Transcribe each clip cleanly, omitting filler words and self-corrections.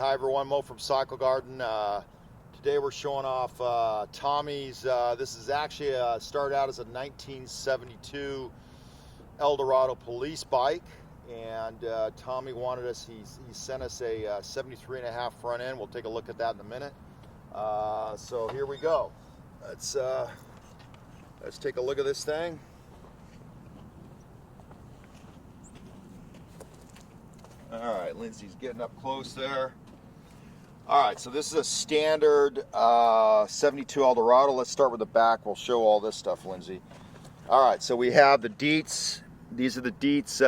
Hi everyone, Mo from Cycle Garden. Today we're showing off Tommy's, this is actually started out as a 1972 Eldorado police bike, and Tommy wanted us, he sent us a 73.5 front end. We'll take a look at that in a minute. So here we go. Let's take a look at this thing. All right, Lindsay's getting up close there. All right, so this is a standard 72 Eldorado. Let's start with the back. We'll show all this stuff, Lindsay. All right, so we have the Dietz. These are the Dietz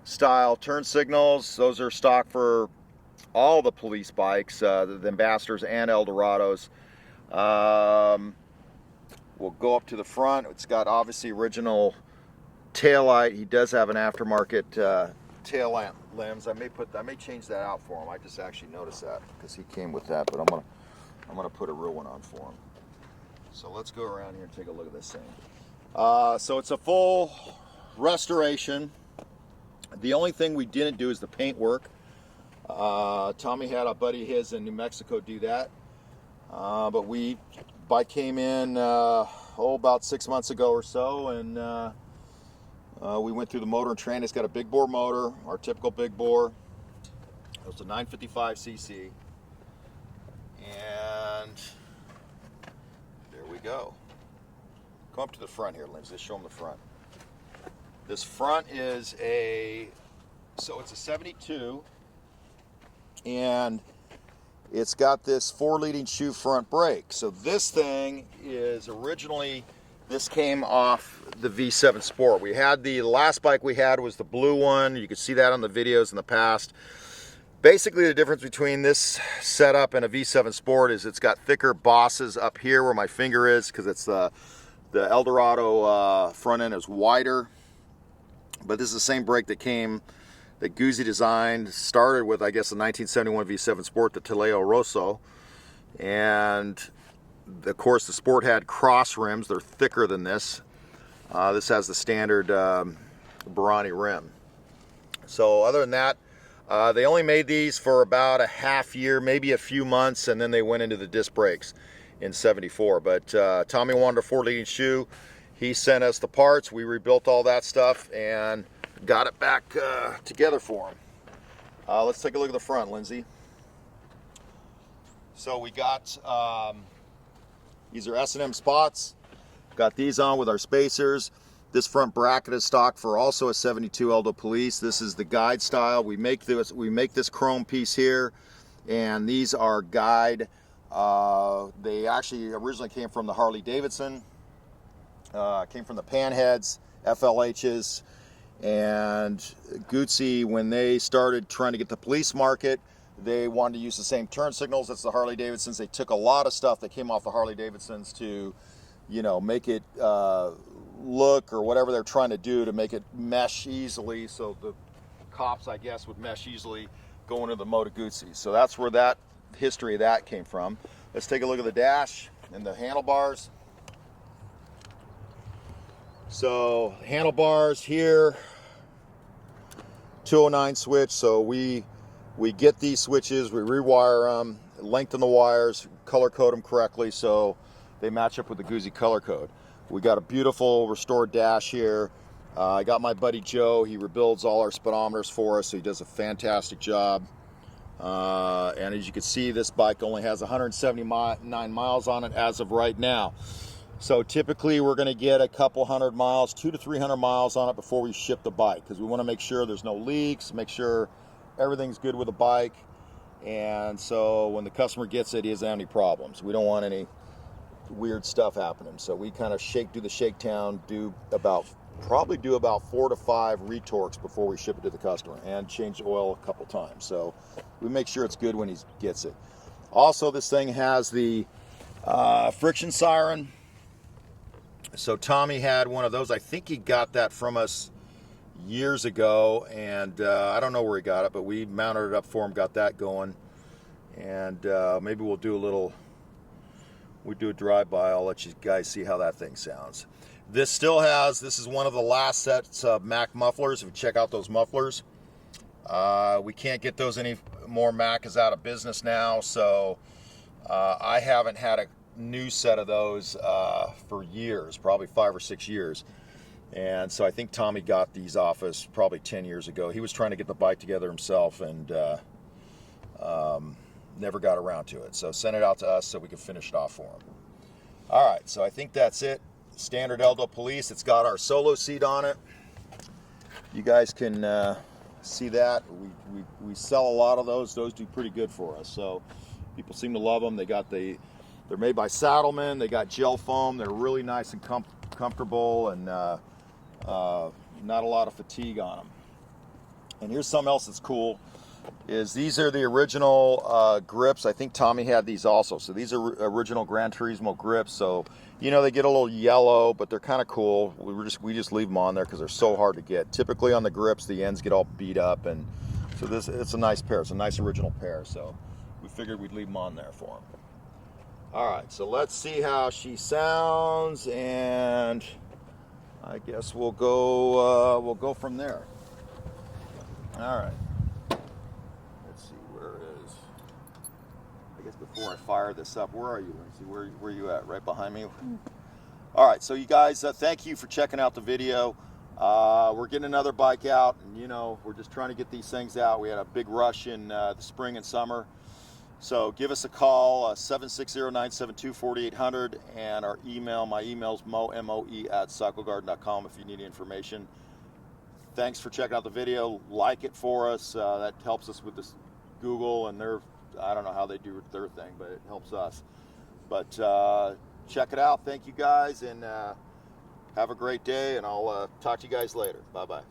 style turn signals. Those are stock for all the police bikes, the Ambassadors and Eldorados. We'll go up to the front. It's got obviously original tail light. He does have an aftermarket tail lamp limbs. I may change that out for him. I just actually noticed that because he came with that, but I'm gonna put a real one on for him. So let's go around here and take a look at this thing. So it's a full restoration. The only thing we didn't do is the paint work. Tommy had a buddy of his in New Mexico do that, but bike came in about 6 months ago or so, and we went through the motor and train. It's got a big bore motor, our typical big bore. It's a 955cc, and there we go. Come up to the front here, Lindsay. Let's show them the front. This front is it's a 72, and it's got this 4 leading shoe front brake. So this thing is originally, this came off the V7 Sport. The last bike we had was the blue one. You can see that on the videos in the past. Basically, the difference between this setup and a V7 Sport is it's got thicker bosses up here where my finger is, because it's the Eldorado front end is wider. But this is the same brake that Guzzi designed, started with, I guess, the 1971 V7 Sport, the Taleo Rosso. And of course, the Sport had cross rims. They're thicker than this. This has the standard Barani rim. So other than that, they only made these for about a half year, maybe a few months, and then they went into the disc brakes in '74. But Tommy wanted a 4 leading shoe. He sent us the parts. We rebuilt all that stuff and got it back together for him. Let's take a look at the front, Lindsay. So we got these are S&M spots. Got these on with our spacers. This front bracket is stock for also a 72 Eldo Police. This is the guide style. We make this chrome piece here, and these are guide. They actually originally came from the Harley Davidson. Came from the Panheads, FLHs, and Guzzi, when they started trying to get the police market, they wanted to use the same turn signals as the Harley Davidsons. They took a lot of stuff that came off the Harley Davidsons to, make it look, or whatever they're trying to do to make it mesh easily, so the cops, I guess, would mesh easily going into the Moto Guzzi. So that's where that history of that came from. Let's take a look at the dash and the handlebars. So handlebars here, 209 switch. So we get these switches, we rewire them, lengthen the wires, color code them correctly so they match up with the Guzzi color code. We got a beautiful restored dash here. I got my buddy Joe. He rebuilds all our speedometers for us, so he does a fantastic job. And as you can see, this bike only has 179 miles on it as of right now. So typically we're going to get a couple hundred miles, 200 to 300 miles on it before we ship the bike, because we want to make sure there's no leaks, make sure everything's good with the bike. And so when the customer gets it, he doesn't have any problems. We don't want any weird stuff happening. So we kind of do the shakedown, probably do about 4 to 5 retorques before we ship it to the customer, and change the oil a couple times. So we make sure it's good when he gets it. Also, this thing has the friction siren. So Tommy had one of those. I think he got that from us years ago, and I don't know where he got it, but we mounted it up for him, got that going, and maybe we'll do a drive-by. I'll let you guys see how that thing sounds. This is one of the last sets of Mac mufflers. If you check out those mufflers, We can't get those any more. Mac is out of business now, so I haven't had a new set of those for years, probably 5 or 6 years. And so I think Tommy got these off us probably 10 years ago. He was trying to get the bike together himself and never got around to it. So sent it out to us so we could finish it off for him. All right, so I think that's it. Standard Eldo Police. It's got our solo seat on it. You guys can see that. We sell a lot of those. Those do pretty good for us. So people seem to love them. They're made by Saddlemen. They got gel foam. They're really nice and comfortable, and not a lot of fatigue on them. And here's something else that's cool. Is these are the original grips. I think Tommy had these also. So these are original Gran Turismo grips. So, you know, they get a little yellow, but they're kind of cool. We just leave them on there because they're so hard to get. Typically on the grips, the ends get all beat up, and so it's a nice pair. It's a nice original pair. So we figured we'd leave them on there for them. All right, so let's see how she sounds, and I guess we'll go from there. All right. Before I fire this up, where are you, Lindsay? Where are you at? Right behind me? All right, so you guys, thank you for checking out the video. We're getting another bike out, and you know, we're just trying to get these things out. We had a big rush in the spring and summer. So give us a call, 760-972-4800, and our email, my email's moe@cyclegarden.com if you need information. Thanks for checking out the video. Like it for us. That helps us with this Google, and I don't know how they do their thing, but it helps us. But check it out. Thank you guys, and have a great day, and I'll talk to you guys later. Bye-bye.